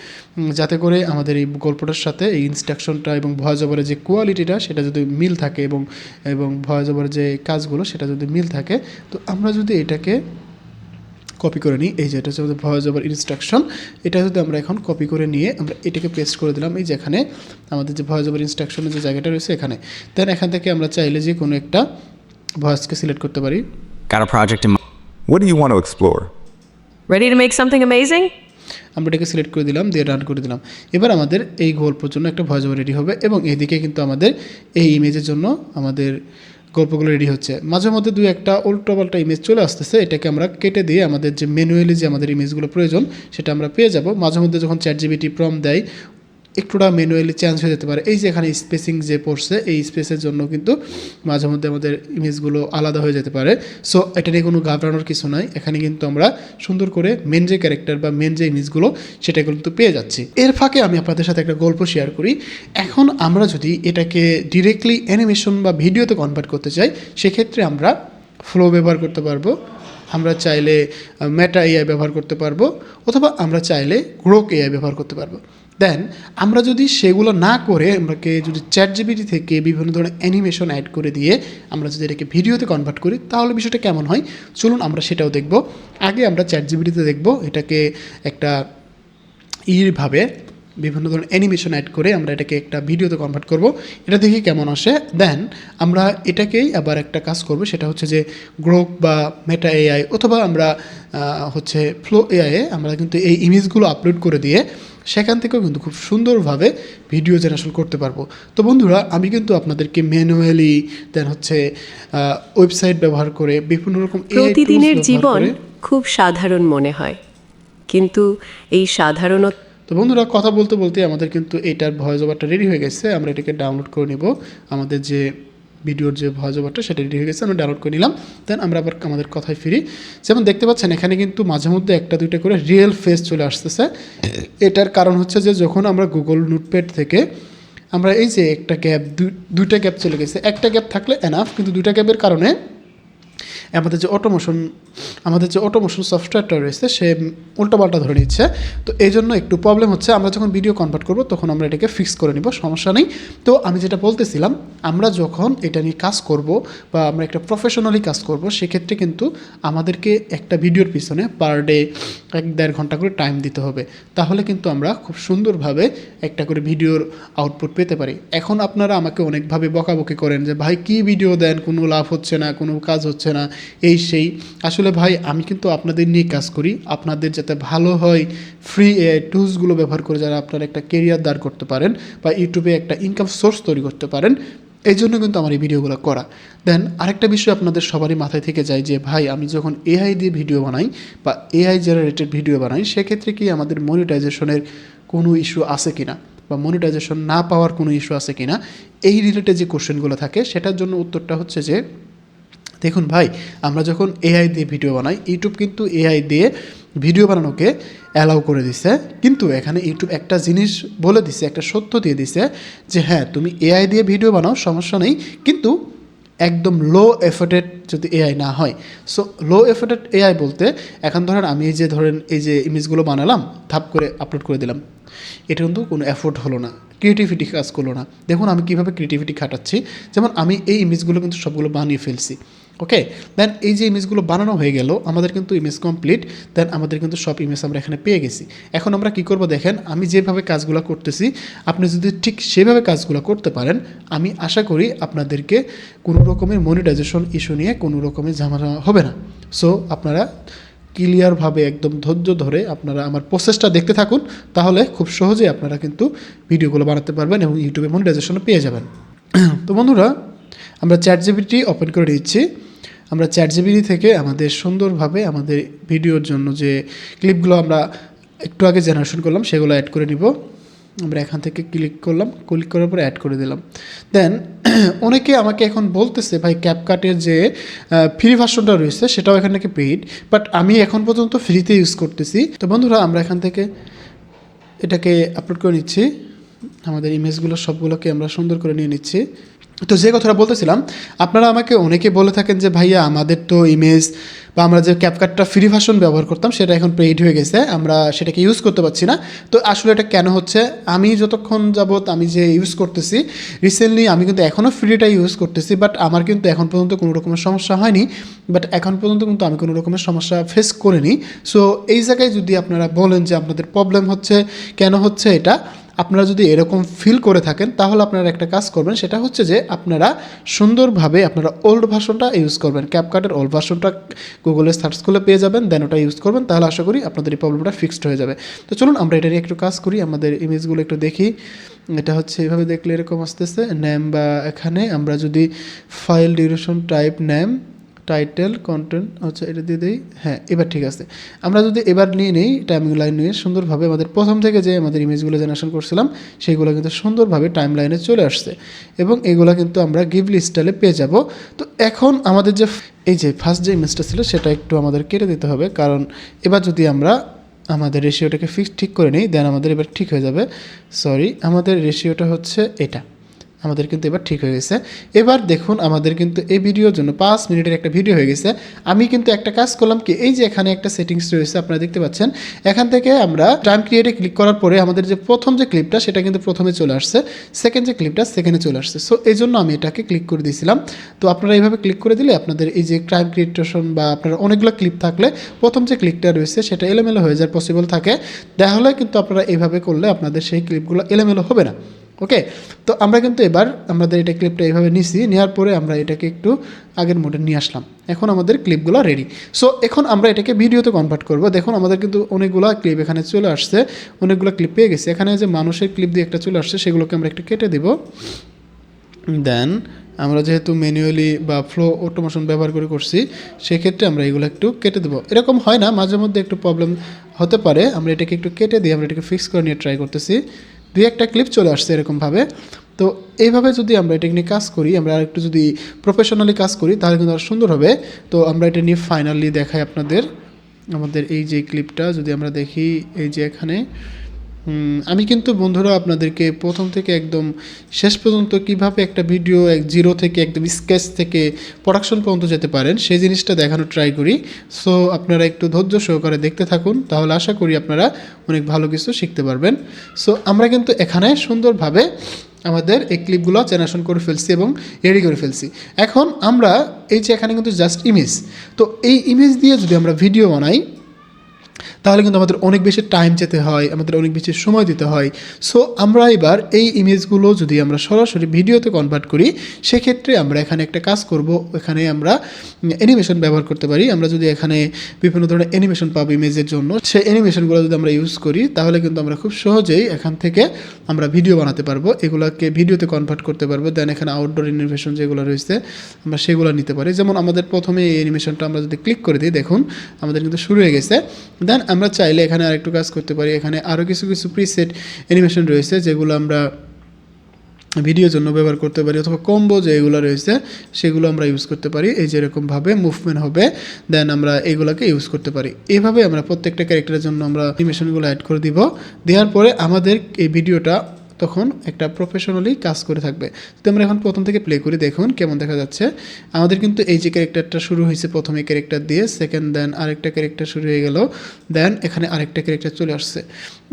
যাতে করে আমাদের এই গল্পটার সাথে এই ইনস্ট্রাকশনটা এবং ভয়েস ওভারের যে কোয়ালিটিটা সেটা যদি মিল থাকে এবং ভয়েস ওভারের যে কাজগুলো সেটা যদি মিল থাকে, তো আমরা যদি এটাকে কপি করে নিই, এই যে এটা হচ্ছে আমাদের ভয়েস ওভার ইনস্ট্রাকশন, এটা যদি আমরা এখন কপি করে নিয়ে আমরা এটাকে পেস্ট করে দিলাম এই যেখানে আমাদের যে ভয়েস ওভার ইনস্ট্রাকশনের যে জায়গাটা রয়েছে এখানে। দেন এখান থেকে আমরা চাইলে যে কোনো একটা ভয়েসকে সিলেক্ট করতে পারি। Got a project in mind. What do you want to explore? Ready to make something amazing? আমরা এটাকে সিলেক্ট করে দিলাম, দিয়ে রান করে দিলাম। এবার আমাদের এই গল্পের জন্য একটা ভয়েস ওভার রেডি হবে এবং এইদিকে কিন্তু আমাদের এই ইমেজের জন্য আমাদের গল্পগুলো রেডি হচ্ছে। মাঝে মধ্যে দুই একটা উল্টোপাল্টা ইমেজ চলে আসতেছে, এটাকে আমরা কেটে দিয়ে আমাদের যে ম্যানুয়ালি যে আমাদের ইমেজগুলো প্রয়োজন সেটা আমরা পেয়ে যাব। মাঝে মধ্যে যখন চ্যাট জিপিটি প্রম্পট দেয় একটুটা ম্যানুয়ালি চেঞ্জ হয়ে যেতে পারে। এই যে এখানে স্পেসিং যে পড়ছে এই স্পেসের জন্য কিন্তু মাঝে মধ্যে আমাদের ইমেজগুলো আলাদা হয়ে যেতে পারে। সো এটা নিয়ে কোনো ঘাবড়ানোর কিছু নাই, এখানে কিন্তু আমরা সুন্দর করে মেন যে ক্যারেক্টার বা মেন যে ইমেজগুলো সেটা কিন্তু পেয়ে যাচ্ছি। এর ফাঁকে আমি আপনাদের সাথে একটা গল্প শেয়ার করি। এখন আমরা যদি এটাকে ডিরেক্টলি অ্যানিমেশন বা ভিডিওতে কনভার্ট করতে চাই, সেক্ষেত্রে আমরা ফ্লো ব্যবহার করতে পারবো, আমরা চাইলে মেটা এআই ব্যবহার করতে পারবো, অথবা আমরা চাইলে গ্রোক এআই ব্যবহার করতে পারবো। দেন আমরা যদি সেগুলো না করে আমরাকে যদি চ্যাট জিপিটি থেকে বিভিন্ন ধরনের অ্যানিমেশন অ্যাড করে দিয়ে আমরা যদি এটাকে ভিডিওতে কনভার্ট করি, তাহলে বিষয়টা কেমন হয় চলুন আমরা সেটাও দেখব। আগে আমরা চ্যাট জিপিটিতে দেখব এটাকে একটা ভাবে বিভিন্ন ধরনের অ্যানিমেশন অ্যাড করে আমরা এটাকে একটা ভিডিওতে কনভার্ট করব, এটা দেখি কেমন আসে। দেন আমরা এটাকেই আবার একটা কাজ করব, সেটা হচ্ছে যে গ্রোক বা মেটা এআই অথবা আমরা হচ্ছে ফ্লো এআইয়ে আমরা কিন্তু এই ইমেজগুলো আপলোড করে দিয়ে সেখান থেকেও কিন্তু খুব সুন্দরভাবে ভিডিও জেনারেশন করতে পারবো। তো বন্ধুরা, আমি কিন্তু আপনাদেরকে ম্যানুয়ালি দেন হচ্ছে ওয়েবসাইট ব্যবহার করে বিভিন্ন রকম প্রতিদিনের জীবন খুব সাধারণ মনে হয়, কিন্তু এই সাধারণত তো বন্ধুরা, কথা বলতে বলতে আমাদের কিন্তু এটার ভয়েস ওভারটা রেডি হয়ে গেছে। আমরা এটাকে ডাউনলোড করে নিব, আমাদের যে ভিডিওর যে ভয়েস ওভারটা সেটা রেডি হয়ে গেছে, আমরা ডাউনলোড করে নিলাম। দেন আমরা আবার আমাদের কথায় ফিরি। যেমন দেখতে পাচ্ছেন এখানে কিন্তু মাঝে মধ্যে একটা দুইটা করে রিয়েল ফেস চলে আসতেছে। এটার কারণ হচ্ছে যে যখন আমরা গুগল নোটপ্যাড থেকে আমরা এই যে একটা গ্যাপ দুইটা গ্যাপ চলে গেছে, একটা গ্যাপ থাকলে এনাফ, কিন্তু দুইটা গ্যাপের কারণে আমাদের যে অটোমোশন সফটওয়্যারটা রয়েছে সে উল্টোপাল্টা ধরে নিচ্ছে। তো এই জন্য একটু প্রবলেম হচ্ছে। আমরা যখন ভিডিও কনভার্ট করব তখন আমরা এটাকে ফিক্স করে নিব, সমস্যা নেই। তো আমি যেটা বলতেছিলাম, আমরা যখন এটা নিয়ে কাজ করব বা আমরা একটা প্রফেশনালি কাজ করব, সেক্ষেত্রে কিন্তু আমাদেরকে একটা ভিডিওর পিছনে পার ডে 1-1.5 ঘন্টা করে টাইম দিতে হবে, তাহলে কিন্তু আমরা খুব সুন্দরভাবে একটা করে ভিডিওর আউটপুট পেতে পারি। এখন আপনারা আমাকে অনেকভাবে বকাবকি করেন যে ভাই কী ভিডিও দেন, কোনো লাভ হচ্ছে না, কোনো কাজ হচ্ছে না, এই সেই। আসলে ভাই আমি কিন্তু আপনাদের নিয়ে কাজ করি, আপনাদের যাতে ভালো হয়, ফ্রি এআই টুলসগুলো ব্যবহার করে যারা আপনারা একটা কেরিয়ার দাঁড় করতে পারেন বা ইউটিউবে একটা ইনকাম সোর্স তৈরি করতে পারেন, এই জন্য কিন্তু আমার এই ভিডিওগুলো করা। দেন আরেকটা বিষয় আপনাদের সবারই মাথায় থেকে যায় যে ভাই আমি যখন এআই দিয়ে ভিডিও বানাই বা এআই জেনারেটেড ভিডিও বানাই, সেক্ষেত্রে কি আমাদের মনিটাইজেশনের কোনো ইস্যু আছে কিনা বা মনিটাইজেশন না পাওয়ার কোনো ইস্যু আছে কিনা, এই রিলেটেড যে কোশ্চেনগুলো থাকে সেটার জন্য উত্তরটা হচ্ছে যে দেখুন ভাই, আমরা যখন এআই দিয়ে ভিডিও বানাই, ইউটিউব কিন্তু এআই দিয়ে ভিডিও বানানোকে অ্যালাউ করে দিছে, কিন্তু এখানে ইউটিউব একটা জিনিস বলে দিছে, একটা সত্য দিয়ে দিছে যে হ্যাঁ তুমি এআই দিয়ে ভিডিও বানাও সমস্যা নেই, কিন্তু একদম লো এফোর্টেড যদি এআই না হয়। সো লো এফোর্টেড এআই বলতে এখন ধরেন আমি এই যে ইমেজগুলো বানালাম, ধাপ করে আপলোড করে দিলাম, এটা কিন্তু কোনো এফোর্ট হলো না, ক্রিয়েটিভিটি কাজ করলো না। দেখুন আমি কীভাবে ক্রিয়েটিভিটি খাটাচ্ছি, যেমন আমি এই ইমেজগুলো কিন্তু সবগুলো বানিয়ে ফেলছি। ওকে, দেন এই যে ইমেজগুলো বানানো হয়ে গেল, আমাদের কিন্তু ইমেজ কমপ্লিট। দেন আমাদের কিন্তু সব ইমেজ আমরা এখানে পেয়ে গেছি। এখন আমরা কি করব দেখেন, আমি যেভাবে কাজগুলো করতেছি আপনি যদি ঠিক সেভাবে কাজগুলো করতে পারেন, আমি আশা করি আপনাদেরকে কোনো রকমের মনিটাইজেশন ইস্যু নিয়ে কোনো রকমের ঝামেলা হবে না। সো আপনারা ক্লিয়ারভাবে একদম ধৈর্য ধরে আপনারা আমার প্রসেসটা দেখতে থাকুন, তাহলে খুব সহজেই আপনারা কিন্তু ভিডিওগুলো বানাতে পারবেন এবং ইউটিউবে মনিটাইজেশনও পেয়ে যাবেন। তো বন্ধুরা, আমরা চ্যাট জিপিটি ওপেন করে নিচ্ছি। আমরা চ্যাটজিপিটি থেকে আমাদের সুন্দরভাবে আমাদের ভিডিওর জন্য যে ক্লিপগুলো আমরা একটু আগে জেনারেশন করলাম সেগুলো অ্যাড করে নিব। আমরা এখান থেকে ক্লিক করলাম, ক্লিক করার পরে অ্যাড করে দিলাম। দেন অনেকে আমাকে এখন বলতেছে ভাই ক্যাপকাটের যে ফ্রি ভার্সনটা রয়েছে সেটাও এখান থেকে পেইড, বাট আমি এখন পর্যন্ত ফ্রিতে ইউজ করতেছি। তো বন্ধুরা আমরা এখান থেকে এটাকে আপলোড করে নিচ্ছি, আমাদের ইমেজগুলো সবগুলোকে আমরা সুন্দর করে নিয়ে নিচ্ছি। তো যে কথাটা বলতেছিলাম, আপনারা আমাকে অনেকে বলে থাকেন যে ভাইয়া আমাদের তো ইমেজ বা আমরা যে ক্যাপকাটটা ফ্রি ভার্সন ব্যবহার করতাম সেটা এখন পেইড হয়ে গেছে, আমরা সেটাকে ইউজ করতে পারছি না। তো আসলে এটা কেন হচ্ছে, আমি যতক্ষণ যাবত আমি যে ইউজ করতেছি রিসেন্টলি আমি কিন্তু এখনও ফ্রিটা ইউজ করতেছি, বাট আমার কিন্তু এখন পর্যন্ত কোনো রকমের সমস্যা হয়নি, বাট এখন পর্যন্ত কিন্তু আমি কোনো রকমের সমস্যা ফেস করিনি। সো এই জায়গায় যদি আপনারা বলেন যে আপনাদের প্রবলেম হচ্ছে, কেন হচ্ছে এটা, আপনারা যদি এরকম ফিল করে থাকেন তাহলে আপনারা একটা কাজ করবেন, সেটা হচ্ছে যে আপনারা সুন্দরভাবে আপনারা ওল্ড ভার্সনটা ইউজ করবেন। ক্যাপকাটের ওল্ড ভার্সনটা গুগলে সার্চ করলে পেয়ে যাবেন, দেন ওটা ইউজ করবেন, তাহলে আশা করি আপনাদের এই প্রবলেমটা ফিক্সড হয়ে যাবে। তো চলুন আমরা এটা নিয়ে একটু কাজ করি, আমাদের ইমেজগুলো একটু দেখি। এটা হচ্ছে এভাবে দেখলে এরকম আসতেছে নেম, বা এখানে আমরা যদি file duration type name title content হচ্ছে এটা দিয়ে দিই, হ্যাঁ এবার ঠিক আছে। আমরা যদি এবার নিয়ে নিই টাইম লাইন নিয়ে সুন্দরভাবে আমাদের প্রথম থেকে যে আমাদের ইমেজগুলো জেনারেশন করছিলাম সেইগুলো কিন্তু সুন্দরভাবে টাইম লাইনে চলে আসছে, এবং এগুলো কিন্তু আমরা গিভলি স্টাইলে পেয়ে যাব। তো এখন আমাদের যে এই যে ফার্স্ট যে ইমেজটা ছিল সেটা একটু আমাদের কেটে দিতে হবে, কারণ এবার যদি আমরা আমাদের রেশিওটাকে ঠিক করে নিই দেন আমাদের এবার ঠিক হয়ে যাবে। সরি, আমাদের রেশিওটা হচ্ছে এটা, আমাদের কিন্তু এবার ঠিক হয়ে গেছে। এবার দেখুন আমাদের কিন্তু এই ভিডিওর জন্য 5 মিনিটের একটা ভিডিও হয়ে গেছে। আমি কিন্তু একটা কাজ করলাম কি, এই যে এখানে একটা সেটিংস রয়েছে আপনারা দেখতে পাচ্ছেন, এখান থেকে আমরা টাইম ক্রিয়েটে ক্লিক করার পরে আমাদের যে প্রথম যে ক্লিপটা সেটা কিন্তু প্রথমে চলে আসছে, সেকেন্ড যে ক্লিপটা সেকেন্ডে চলে আসছে। সো এই জন্য আমি এটাকে ক্লিক করে দিয়েছিলাম। তো আপনারা এইভাবে ক্লিক করে দিলে আপনাদের এই যে টাইম ক্রিয়েটেশন বা আপনার অনেকগুলো ক্লিপ থাকলে প্রথম যে ক্লিকটা রয়েছে সেটা এলোমেলো হয়ে যাওয়ার পসিবল থাকে, তাহলে কিন্তু আপনারা এইভাবে করলে আপনাদের সেই ক্লিপগুলো এলোমেলো হবে না। ওকে, তো আমরা কিন্তু এবার আমাদের এটা ক্লিপটা এইভাবে নিছি, নেওয়ার পরে আমরা এটাকে একটু আগের মোডে নিয়ে আসলাম। এখন আমাদের ক্লিপগুলো রেডি। সো এখন আমরা এটাকে ভিডিওতে কনভার্ট করব। দেখুন আমাদের কিন্তু অনেকগুলো ক্লিপ এখানে চলে আসছে, অনেকগুলো ক্লিপ পেয়ে গেছি। এখানে যে মানুষের ক্লিপ দিয়ে একটা চলে আসছে সেগুলোকে আমরা একটু কেটে দেব। দেন আমরা যেহেতু ম্যানুয়ালি বা ফ্লো অটোমেশন ব্যবহার করে করছি সেক্ষেত্রে আমরা এগুলো একটু কেটে দেবো। এরকম হয় না, মাঝে মধ্যে একটু প্রবলেম হতে পারে, আমরা এটাকে একটু কেটে দিয়ে আমরা এটাকে ফিক্স করে নিয়ে ট্রাই করতেছি। দুই একটা ক্লিপ চলে আসছে এরকমভাবে। তো এইভাবে যদি আমরা এটা নিয়ে কাজ করি, আমরা আর একটু যদি প্রফেশনালি কাজ করি তাহলে কিন্তু আর সুন্দর হবে। তো আমরা এটা নিয়ে ফাইনালি দেখাই আপনাদের, আমাদের এই যে ক্লিপটা যদি আমরা দেখি, এই যে এখানে আমি কিন্তু বন্ধুরা আপনাদেরকে প্রথম থেকে একদম শেষ পর্যন্ত কিভাবে একটা ভিডিও জিরো থেকে একদম স্কেচ থেকে প্রোডাকশন পর্যন্ত যেতে পারেন সেই জিনিসটা দেখানোর ট্রাই করি। সো আপনারা একটু ধৈর্য সহকারে দেখতে থাকুন, তাহলে আশা করি আপনারা অনেক ভালো কিছু শিখতে পারবেন। সো আমরা কিন্তু এখানে সুন্দরভাবে আমাদের এই ক্লিপগুলো জেনারেশন করে ফেলছি এবং রেডি করে ফেলছি। এখন আমরা এই যে এখানে কিন্তু জাস্ট ইমেজ, তো এই ইমেজ দিয়ে যদি আমরা ভিডিও বানাই তাহলে কিন্তু আমাদের অনেক বেশি টাইম যেতে হয়, আমাদের অনেক বেশি সময় দিতে হয়। সো আমরা এবার এই ইমেজগুলো যদি আমরা সরাসরি ভিডিওতে কনভার্ট করি সেক্ষেত্রে আমরা এখানে একটা কাজ করব, এখানে আমরা অ্যানিমেশন ব্যবহার করতে পারি। আমরা যদি এখানে বিভিন্ন ধরনের অ্যানিমেশন পাবো ইমেজের জন্য, সেই অ্যানিমেশনগুলো যদি আমরা ইউজ করি তাহলে কিন্তু আমরা খুব সহজেই এখান থেকে আমরা ভিডিও বানাতে পারবো, এগুলোকে ভিডিওতে কনভার্ট করতে পারবো। দেন এখানে আউটডোর অ্যানিমেশন যেগুলো রয়েছে আমরা সেগুলো নিতে পারি। যেমন আমাদের প্রথমে এই অ্যানিমেশনটা আমরা যদি ক্লিক করে দিই, দেখুন আমাদের কিন্তু শুরু হয়ে গেছে। দেন আমরা চাইলে এখানে আরেকটু কাজ করতে পারি, এখানে আরও কিছু কিছু প্রিসেট অ্যানিমেশন রয়েছে যেগুলো আমরা ভিডিওর জন্য ব্যবহার করতে পারি, অথবা কম্বো যেগুলো রয়েছে সেগুলো আমরা ইউজ করতে পারি। এই যে এরকমভাবে মুভমেন্ট হবে, দেন আমরা এইগুলোকে ইউজ করতে পারি। এইভাবে আমরা প্রত্যেকটা ক্যারেক্টারের জন্য আমরা অ্যানিমেশনগুলো অ্যাড করে দিব। দেওয়ার পরে আমাদের এই ভিডিওটা তখন একটা প্রফেশনালি কাজ করে থাকবে। তো আমরা এখন প্রথম থেকে প্লে করি, দেখুন কেমন দেখা যাচ্ছে। আমাদের কিন্তু এই যে ক্যারেক্টারটা শুরু হয়েছে প্রথমে ক্যারেক্টার দিয়ে, সেকেন্ড দেন আরেকটা ক্যারেক্টার শুরু হয়ে গেল, দেন এখানে আরেকটা ক্যারেক্টার চলে আসছে।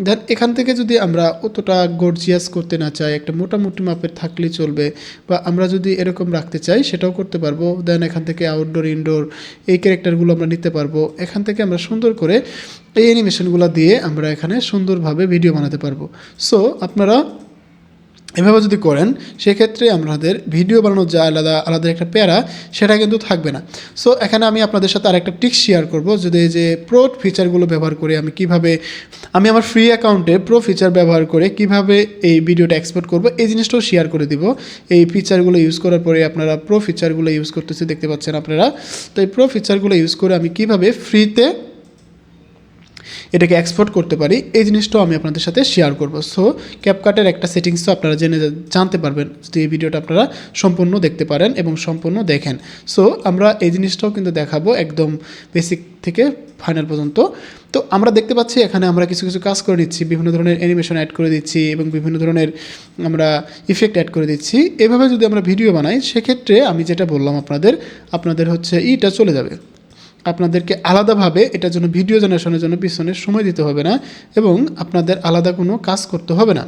দেন এখান থেকে যদি আমরা অতটা গর্জিয়াস করতে না চাই, একটা মোটামুটি মাপের থাকলেই চলবে, বা আমরা যদি এরকম রাখতে চাই সেটাও করতে পারবো। দেন এখান থেকে আউটডোর ইনডোর এই ক্যারেক্টারগুলো আমরা নিতে পারবো। এখান থেকে আমরা সুন্দর করে এই অ্যানিমেশনগুলো দিয়ে আমরা এখানে সুন্দরভাবে ভিডিও বানাতে পারবো। সো আপনারা এভাবে যদি করেন সেক্ষেত্রে আমাদের ভিডিও বানানোর যে আলাদা আলাদা একটা প্যারা সেটা কিন্তু থাকবে না। সো এখানে আমি আপনাদের সাথে আরেকটা টিক্স শেয়ার করব, যদি এই যে প্রো ফিচারগুলো ব্যবহার করে আমি আমার ফ্রি অ্যাকাউন্টে প্রো ফিচার ব্যবহার করে কিভাবে এই ভিডিওটা এক্সপোর্ট করব এই জিনিসটাও শেয়ার করে দিব। এই ফিচারগুলো ইউজ করার পরে আপনারা প্রো ফিচারগুলো ইউজ করতেছি দেখতে পাচ্ছেন আপনারা। তো এই প্রো ফিচারগুলো ইউজ করে আমি কিভাবে ফ্রিতে এটাকে এক্সপোর্ট করতে পারি এই জিনিসটাও আমি আপনাদের সাথে শেয়ার করব। সো ক্যাপকাটের একটা সেটিংসও আপনারা জানতে পারবেন যদি এই ভিডিওটা আপনারা সম্পূর্ণ দেখতে পারেন এবং সম্পূর্ণ দেখেন। সো আমরা এই জিনিসটাও কিন্তু দেখাবো একদম বেসিক থেকে ফাইনাল পর্যন্ত। তো আমরা দেখতে পাচ্ছি এখানে আমরা কিছু কিছু কাজ করে নিচ্ছি, বিভিন্ন ধরনের অ্যানিমেশন অ্যাড করে দিচ্ছি এবং বিভিন্ন ধরনের আমরা ইফেক্ট অ্যাড করে দিচ্ছি। এভাবে যদি আমরা ভিডিও বানাই সেক্ষেত্রে আমি যেটা বললাম আপনাদের হচ্ছে ইটা চলে যাবে, আপনাদেরকে আলাদাভাবে এটার জন্য ভিডিও জেনারেশনের জন্য পিছনে সময় দিতে হবে না এবং আপনাদের আলাদা কোনো কাজ করতে হবে না।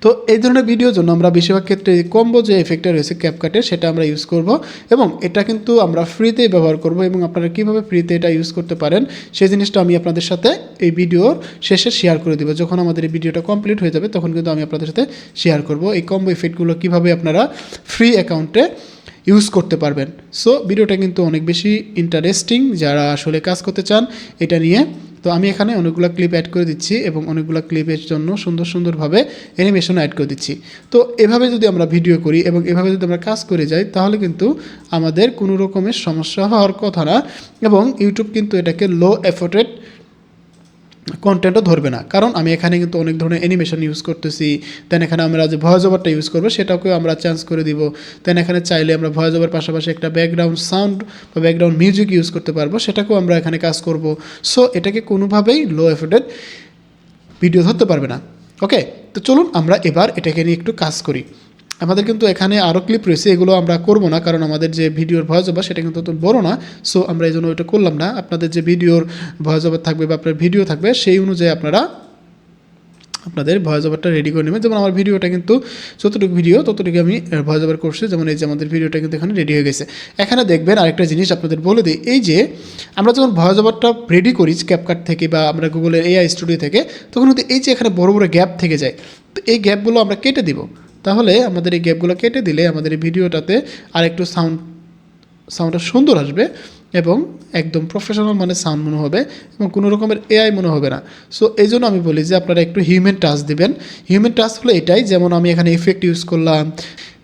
তো এই ধরনের ভিডিওর জন্য আমরা বেশিরভাগ ক্ষেত্রে কম্বো যে এফেক্টটা রয়েছে ক্যাপকাটের সেটা আমরা ইউজ করব এবং এটা কিন্তু আমরা ফ্রিতেই ব্যবহার করব এবং আপনারা কীভাবে ফ্রিতে এটা ইউজ করতে পারেন সেই জিনিসটা আমি আপনাদের সাথে এই ভিডিওর শেষে শেয়ার করে দেবো। যখন আমাদের এই ভিডিওটা কমপ্লিট হয়ে যাবে তখন কিন্তু আমি আপনাদের সাথে শেয়ার করব এই কম্বো এফেক্টগুলো কীভাবে আপনারা ফ্রি অ্যাকাউন্টে ইউজ করতে পারবেন। সো ভিডিওটা কিন্তু অনেক বেশি ইন্টারেস্টিং যারা আসলে কাজ করতে চান এটা নিয়ে। তো আমি এখানে অনেকগুলো ক্লিপ অ্যাড করে দিচ্ছি এবং অনেকগুলো ক্লিপের জন্য সুন্দরভাবে অ্যানিমেশন অ্যাড করে দিচ্ছি। তো এভাবে যদি আমরা ভিডিও করি এবং এভাবে যদি আমরা কাজ করে যাই তাহলে কিন্তু আমাদের কোনো রকমের সমস্যা হওয়ার কথা না এবং ইউটিউব কিন্তু এটাকে লো এফোর্টেড কন্টেন্টও ধরবে না, কারণ আমি এখানে কিন্তু অনেক ধরনের অ্যানিমেশন ইউজ করতেছি। দেন এখানে আমরা যে ভয়েস ওভারটা ইউজ করবো সেটাকেও আমরা চেঞ্জ করে দিব। দেন এখানে চাইলে আমরা ভয়েস ওভার পাশাপাশি একটা ব্যাকগ্রাউন্ড সাউন্ড বা ব্যাকগ্রাউন্ড মিউজিক ইউজ করতে পারবো, সেটাকেও আমরা এখানে কাজ করব। সো এটাকে কোনোভাবেই লো এফোর্টেড ভিডিও ধরতে পারবে না। ওকে, তো চলুন আমরা এবার এটাকে নিয়ে একটু কাজ করি। আমাদের কিন্তু এখানে আরও ক্লিপ রয়েছে, এগুলো আমরা করব না কারণ আমাদের যে ভিডিওর ভয়েস ওভার সেটা কিন্তু অত বড় না। সো আমরা এই জন্য ওইটা করলাম না। আপনাদের যে ভিডিওর ভয়েস ওভার থাকবে বা আপনার ভিডিও থাকবে সেই অনুযায়ী আপনাদের ভয়েস ওভারটা রেডি করে নেবেন। যেমন আমার ভিডিওটা কিন্তু যতটুকু ভিডিও ততটুকু আমি ভয়েস ওভার করছি, যেমন এই যে আমাদের ভিডিওটা কিন্তু এখানে রেডি হয়ে গেছে। এখানে দেখবেন আরেকটা জিনিস আপনাদের বলে দিই, এই যে আমরা যখন ভয়েস ওভারটা রেডি করি ক্যাপকাট থেকে বা আমরা গুগলের এআই স্টুডিও থেকে, তখন কিন্তু এই যে এখানে বড় বড় গ্যাপ থেকে যায়, তো এই গ্যাপগুলো আমরা কেটে দিব। তাহলে আমাদের এই গ্যাপগুলো কেটে দিলে আমাদের এই ভিডিওটাতে আর একটু সাউন্ডটা সুন্দর আসবে এবং একদম প্রফেশনাল মানে সাউন্ড মনে হবে এবং কোনো রকমের এআই মনে হবে না। সো এই জন্য আমি বলি যে আপনারা একটু হিউম্যান টাচ দিবেন। হিউম্যান টাচ হলো এটাই, যেমন আমি এখানে ইফেক্ট ইউজ করলাম,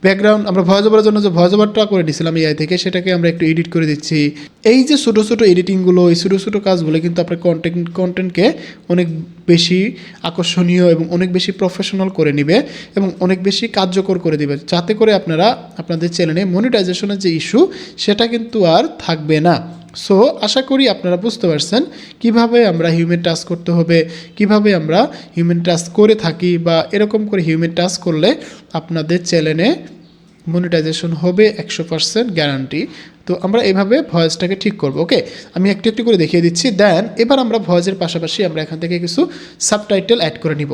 ব্যাকগ্রাউন্ড আমরা ভয়েস ওভারের জন্য যে ভয়েস ওভারটা করে দিয়েছিলাম এআই থেকে সেটাকে আমরা একটু এডিট করে দিচ্ছি। এই যে ছোটো ছোটো এডিটিংগুলো, এই ছোটো ছোটো কাজগুলো কিন্তু আপনার কন্টেন্টকে অনেক বেশি আকর্ষণীয় এবং অনেক বেশি প্রফেশনাল করে নেবে এবং অনেক বেশি কার্যকর করে দেবে, যাতে করে আপনারা আপনাদের চ্যানেলে মনিটাইজেশনের যে ইস্যু সেটা কিন্তু আর থাকবে না। সো আশা করি আপনারা বুঝতে পারছেন কিভাবে আমরা হিউম্যান টাচ করতে হবে, কিভাবে আমরা হিউম্যান টাচ করে থাকি বা এরকম করে হিউম্যান টাচ করলে আপনাদের চ্যানেলে মনিটাইজেশন হবে 100% গ্যারান্টি। তো আমরা এভাবে ভয়েসটাকে ঠিক করব। ওকে, আমি একটু একটু করে দেখিয়ে দিচ্ছি। দেন এবার আমরা ভয়েসের পাশাপাশি আমরা এখান থেকে কিছু সাবটাইটেল অ্যাড করে নিব,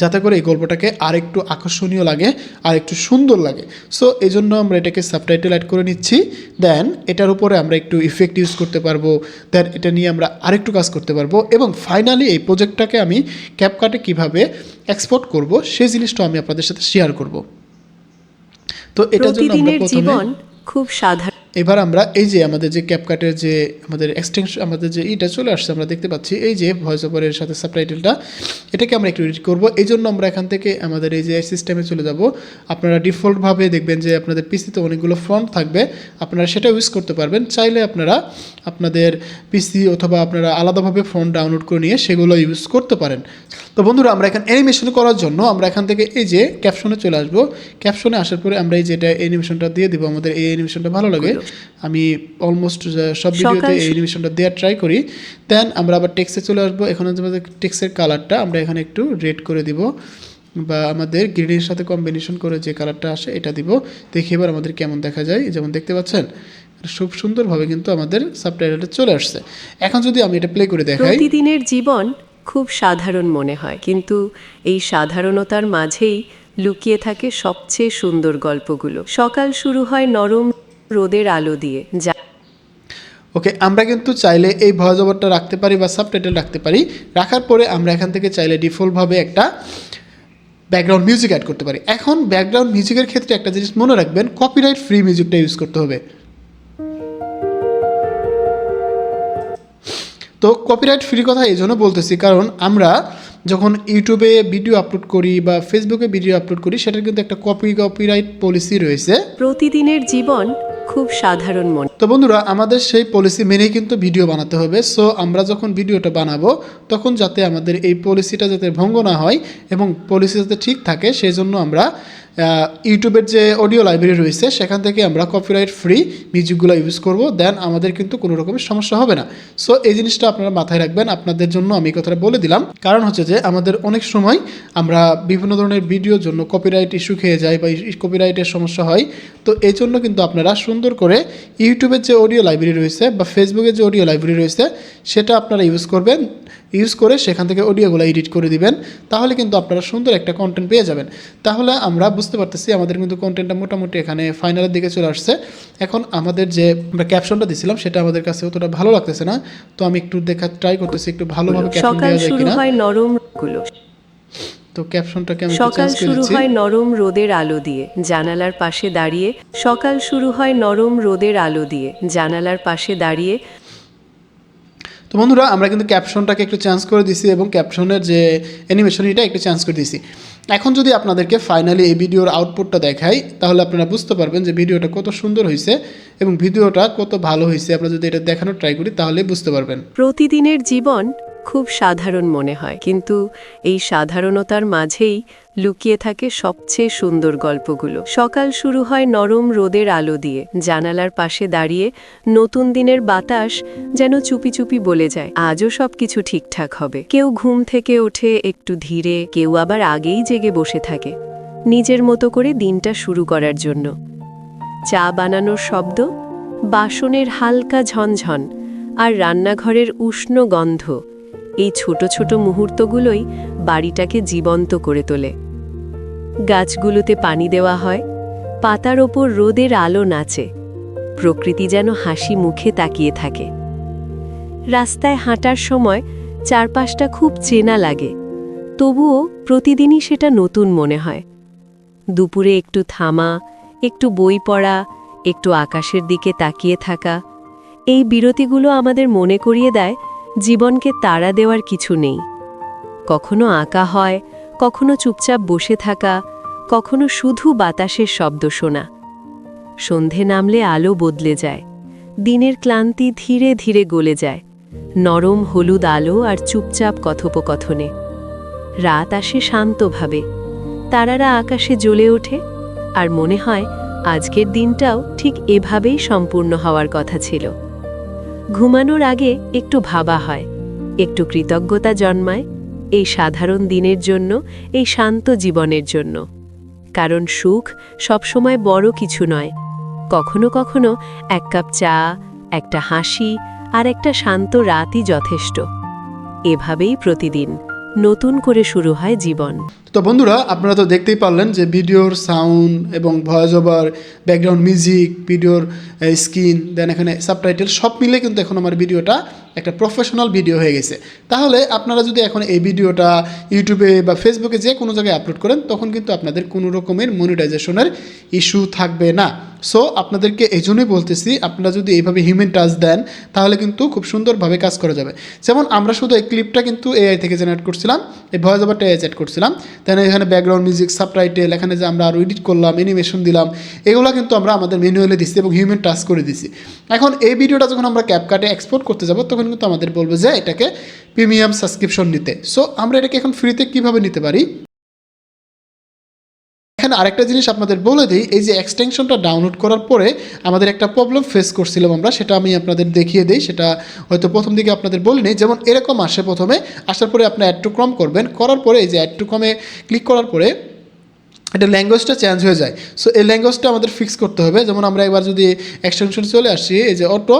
যাতে করে এই গল্পটাকে আরেকটু আকর্ষণীয় লাগে আর একটু সুন্দর লাগে। সো এই জন্য আমরা এটাকে সাবটাইটেল অ্যাড করে নিচ্ছি। দেন এটার উপরে আমরা একটু ইফেক্ট ইউজ করতে পারবো, দেন এটা নিয়ে আমরা আরেকটু কাজ করতে পারবো এবং ফাইনালি এই প্রজেক্টটাকে আমি ক্যাপকাটে কীভাবে এক্সপোর্ট করব সেই জিনিসটা আমি আপনাদের সাথে শেয়ার করব। তো এটার জন্য আমরা প্রথমে খুব সাধারণ এবার আমরা এই যে আমাদের যে ক্যাপকাটের যে আমাদের এক্সটেনশন আমাদের যে এটা চলে আসছে আমরা দেখতে পাচ্ছি, এই যে ভয়েস ওভারের সাথে সাবটাইটেলটা, এটাকে আমরা একটু এডিট করব। এই জন্য আমরা এখান থেকে আমাদের এই যে সিস্টেমে চলে যাব। আপনারা ডিফল্টভাবে দেখবেন যে আপনাদের পিসিতে অনেকগুলো ফন্ট থাকবে, আপনারা সেটা ইউজ করতে পারবেন। চাইলে আপনারা আপনাদের পিসি অথবা আপনারা আলাদাভাবে ফন্ট ডাউনলোড করে নিয়ে সেগুলো ইউজ করতে পারেন। তো বন্ধুরা, আমরা এখানে অ্যানিমেশন করার জন্য আমরা এখান থেকে এই যে ক্যাপশনে চলে আসব। ক্যাপশনে আসার পরে আমরা এই যে এটা অ্যানিমেশনটা দিয়ে দিব। আমাদের এই অ্যানিমেশনটা ভালো লাগে, আমি অলমোস্ট সব ভিডিওতে এই অ্যানিমেশনটা দেওয়ার ট্রাই করি। দেন আমরা আবার টেক্সটে চলে আসবো। এখানে আমাদের টেক্সটের কালারটা আমরা এখানে একটু রেড করে দিব বা আমাদের গ্রিনের সাথে কম্বিনেশন করে যে কালারটা আসে এটা দিব। দেখি এবার আমাদের কেমন দেখা যায়। যেমন দেখতে পাচ্ছেন খুব সুন্দরভাবে কিন্তু আমাদের সাবটাইটেলটা চলে আসছে। এখন যদি আমি এটা প্লে করে দেখাই, প্রতিদিনের জীবন খুব সাধারণ মনে হয়, কিন্তু এই সাধারণতার মাঝেই লুকিয়ে থাকে সবচেয়ে সুন্দর গল্পগুলো। সকাল শুরু হয় নরম রোদের আলো দিয়ে। ওকে, আমরা কিন্তু চাইলে এই ভয়েস ওভারটা রাখতে পারি বা সাবটাইটেল রাখতে পারি। রাখার পরে আমরা এখান থেকে চাইলে ডিফল্টভাবে একটা ব্যাকগ্রাউন্ড মিউজিক অ্যাড করতে পারি। এখন ব্যাকগ্রাউন্ড মিউজিকের ক্ষেত্রে একটা জিনিস মনে রাখবেন, কপিরাইট ফ্রি মিউজিকটা ইউজ করতে হবে। তো কপিরাইট ফ্রি কথা এই জন্য বলতেছি, কারণ আমরা যখন ইউটিউবে ভিডিও আপলোড করি বা ফেসবুকে ভিডিও আপলোড করি, সেটার কিন্তু একটা কপিরাইট পলিসি রয়েছে। প্রতিদিনের জীবন খুব সাধারণ মনে। তো বন্ধুরা, আমাদের সেই পলিসি মেনেই কিন্তু ভিডিও বানাতে হবে। সো আমরা যখন ভিডিওটা বানাবো তখন যাতে আমাদের এই পলিসিটা যাতে ভঙ্গ না হয় এবং পলিসি যাতে ঠিক থাকে, সেই জন্য আমরা ইউটিউবের যে অডিও লাইব্রেরি রয়েছে সেখান থেকে আমরা কপিরাইট ফ্রি মিউজিকগুলো ইউজ করব, দেন আমাদের কিন্তু কোনো রকমের সমস্যা হবে না। সো এই জিনিসটা আপনারা মাথায় রাখবেন, আপনাদের জন্য আমি কথাটা বলে দিলাম। কারণ হচ্ছে যে আমাদের অনেক সময় আমরা বিভিন্ন ধরনের ভিডিওর জন্য কপিরাইট ইস্যু খেয়ে যাই বা কপিরাইটের সমস্যা হয়। তো এই জন্য কিন্তু আপনারা সুন্দর করে ইউটিউবের যে অডিও লাইব্রেরি রয়েছে বা ফেসবুকের যে অডিও লাইব্রেরি রয়েছে সেটা আপনারা ইউজ করবেন, ইউজ করে সেখান থেকে অডিওগুলো এডিট করে দিবেন, তাহলে কিন্তু আপনারা সুন্দর একটা কন্টেন্ট পেয়ে যাবেন। তাহলে আমরা বুঝতে পারতেছি আমাদের কিন্তু কন্টেন্টটা মোটামুটি এখানে ফাইনালের দিকে চলে আসছে। এখন আমাদের যে আমরা ক্যাপশনটা দিছিলাম সেটা আমাদের কাছে অতটা ভালো লাগতেছে না, তো আমি একটু ট্রাই করতেছি একটু ভালোভাবে ক্যাপশন সকাল দেওয়া যায় শুরু কিনা। হয় নরম গুলো। তো ক্যাপশনটাকে আমি সকাল চেঞ্জ করে শুরু দিচ্ছি। হয় নরম রোদের আলো দিয়ে, জানালার পাশে দাঁড়িয়ে। সকাল শুরু হয় নরম রোদের আলো দিয়ে, জানালার পাশে দাঁড়িয়ে। তো বন্ধুরা, আমরা কিন্তু ক্যাপশনটাকে একটু চেঞ্জ করে দিছি এবং ক্যাপশনের যে অ্যানিমেশন এটা একটু চেঞ্জ করে দিছি। এখন যদি আপনাদেরকে ফাইনালি এই ভিডিওর আউটপুটটা দেখাই, তাহলে আপনারা বুঝতে পারবেন যে ভিডিওটা কত সুন্দর হয়েছে এবং ভিডিওটা কত ভালো হয়েছে। আমরা যদি এটা দেখানোর ট্রাই করি তাহলে বুঝতে পারবেন। প্রতিদিনের জীবন খুব সাধারণ মনে হয়, কিন্তু এই সাধারণতার মাঝেই লুকিয়ে থাকে সবচেয়ে সুন্দর গল্পগুলো। সকাল শুরু হয় নরম রোদের আলো দিয়ে, জানালার পাশে দাঁড়িয়ে। নতুন দিনের বাতাস যেন চুপি চুপি বলে যায়, আজও সবকিছু ঠিকঠাক হবে। কেউ ঘুম থেকে ওঠে একটু ধীরে, কেউ আবার আগেই জেগে বসে থাকে নিজের মতো করে দিনটা শুরু করার জন্য। চা বানানোর শব্দ, বাসনের হালকা ঝনঝন আর রান্নাঘরের উষ্ণ গন্ধ, এই ছোট ছোট মুহূর্তগুলোই বাড়িটাকে জীবন্ত করে তোলে। গাছগুলোতে পানি দেওয়া হয়, পাতার ওপর রোদের আলো নাচে, প্রকৃতি যেন হাসি মুখে তাকিয়ে থাকে। রাস্তায় হাঁটার সময় চারপাশটা খুব চেনা লাগে, তবুও প্রতিদিনই সেটা নতুন মনে হয়। দুপুরে একটু থামা, একটু বই পড়া, একটু আকাশের দিকে তাকিয়ে থাকা, এই বিরতিগুলো আমাদের মনে করিয়ে দেয় জীবনকে তাড়া দেওয়ার কিছু নেই। কখনো আঁকা হয়, কখনো চুপচাপ বসে থাকা, কখনো শুধু বাতাসের শব্দ শোনা। সন্ধে নামলে আলো বদলে যায়, দিনের ক্লান্তি ধীরে ধীরে গলে যায় নরম হলুদ আলো আর চুপচাপ কথোপকথনে। রাত আসে শান্তভাবে, তারারা আকাশে জ্বলে ওঠে, আর মনে হয় আজকের দিনটাও ঠিক এভাবেই সম্পূর্ণ হওয়ার কথা ছিল। ঘুমানোর আগে একটু ভাবা হয়, একটু কৃতজ্ঞতা জন্মায় এই সাধারণ দিনের জন্য, এই শান্ত জীবনের জন্য। কারণ সুখ সবসময় বড় কিছু নয়, কখনো কখনো এক কাপ চা, একটা হাসি আর একটা শান্ত রাতই যথেষ্ট। এভাবেই প্রতিদিন নতুন করে শুরু হয় জীবন। তো বন্ধুরা, আপনারা তো দেখতেই পারলেন যে ভিডিওর সাউন্ড এবং ভয়েস ওভার, ব্যাকগ্রাউন্ড মিউজিক, ভিডিওর স্ক্রিন, দেন এখানে সাবটাইটেল সব মিলে কিন্তু এখন আমার ভিডিওটা একটা প্রফেশনাল ভিডিও হয়ে গেছে। তাহলে আপনারা যদি এখন এই ভিডিওটা ইউটিউবে বা ফেসবুকে যে কোনো জায়গায় আপলোড করেন, তখন কিন্তু আপনাদের কোনো রকমের মনিটাইজেশনের ইস্যু থাকবে না। সো আপনাদেরকে এই জন্যই বলতেছি, আপনারা যদি এইভাবে হিউম্যান টাচ দেন তাহলে কিন্তু খুব সুন্দরভাবে কাজ করা যাবে। যেমন আমরা শুধু এই ক্লিপটা কিন্তু এআই থেকে জেনারেট করছিলাম, এই ভয়েস ওভারটা এআই অ্যাড করছিলাম, দেন এখানে ব্যাকগ্রাউন্ড মিউজিক, সাবটাইটেল, এখানে যে আমরা আরও এডিট করলাম, অ্যানিমেশন দিলাম, এগুলো কিন্তু আমরা আমাদের ম্যানুয়ালে দিচ্ছি এবং হিউম্যান টাচ করে দিচ্ছি। এখন এই ভিডিওটা যখন আমরা ক্যাপকাটে এক্সপোর্ট করতে যাব, তখন কিন্তু আমাদের বলবো যে এটাকে প্রিমিয়াম সাবস্ক্রিপশন নিতে। সো আমরা এটাকে এখন ফ্রিতে কীভাবে নিতে পারি। এখানে আরেকটা জিনিস আপনাদের বলে দিই, এই যে এক্সটেনশনটা ডাউনলোড করার পরে আমাদের একটা প্রবলেম ফেস করছিলাম আমরা, সেটা আমি আপনাদের দেখিয়ে দিই। সেটা হয়তো প্রথম দিকে আপনাদের বলিনি। যেমন এরকম আসে, প্রথমে আসার পরে আপনি অ্যাড টু ক্রম করবেন, করার পরে এই যে অ্যাড টু ক্রমে ক্লিক করার পরে এটা ল্যাঙ্গুয়েজটা চেঞ্জ হয়ে যায়। সো এই ল্যাঙ্গুয়েজটা আমাদের ফিক্স করতে হবে। যেমন আমরা এবার যদি এক্সটেনশন চলে আসি, এই যে অটো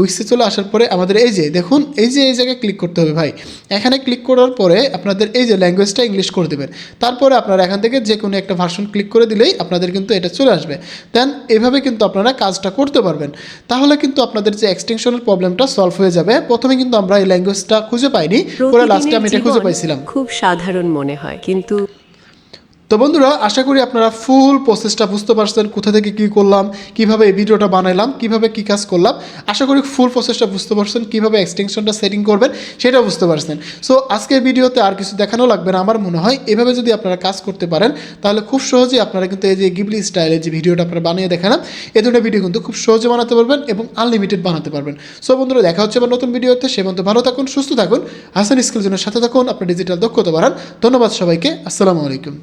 উইক্সে চলে আসার পরে আমাদের এই যে দেখুন, এই যে এই জায়গায় ক্লিক করতে হবে ভাই। এখানে ক্লিক করার পরে আপনাদের এই যে ল্যাঙ্গুয়েজটা ইংলিশ করে দেবেন, তারপরে আপনারা এখান থেকে যে কোনো একটা ভার্সন ক্লিক করে দিলেই আপনাদের কিন্তু এটা চলে আসবে। দেন এভাবে কিন্তু আপনারা কাজটা করতে পারবেন। তাহলে কিন্তু আপনাদের যে এক্সটেনশনের প্রবলেমটা সলভ হয়ে যাবে। প্রথমে কিন্তু আমরা এই ল্যাঙ্গুয়েজটা খুঁজে পাইনি, পরে লাস্টে আমি এটা খুঁজে পাইছিলাম। খুব সাধারণ মনে হয়, কিন্তু তো বন্ধুরা, আশা করি আপনারা ফুল প্রসেসটা বুঝতে পারছেন, কোথা থেকে কী করলাম, কিভাবে এই ভিডিওটা বানাইলাম, কিভাবে কী কাজ করলাম। আশা করি ফুল প্রসেসটা বুঝতে পারছেন, কিভাবে এক্সটেনশনটা সেটিং করবেন সেটা বুঝতে পারছেন। সো আজকের ভিডিওতে আর কিছু দেখানো লাগবে না আমার মনে হয়। এভাবে যদি আপনারা কাজ করতে পারেন তাহলে খুব সহজেই আপনারা কিন্তু এই যে গিবলি স্টাইলের যে ভিডিওটা আপনারা বানিয়ে দেখালাম, এই ধরনের ভিডিও কিন্তু খুব সহজে বানাতে পারবেন এবং আনলিমিটেড বানাতে পারবেন। সো বন্ধুরা, দেখা হচ্ছে আবার নতুন ভিডিওতে। সে পর্যন্ত ভালো থাকুন, সুস্থ থাকুন, হাসান স্কিল জন্য সাথে থাকুন, আপনার ডিজিটাল দক্ষতা বাড়ান। ধন্যবাদ সবাইকে। আসসালামু আলাইকুম।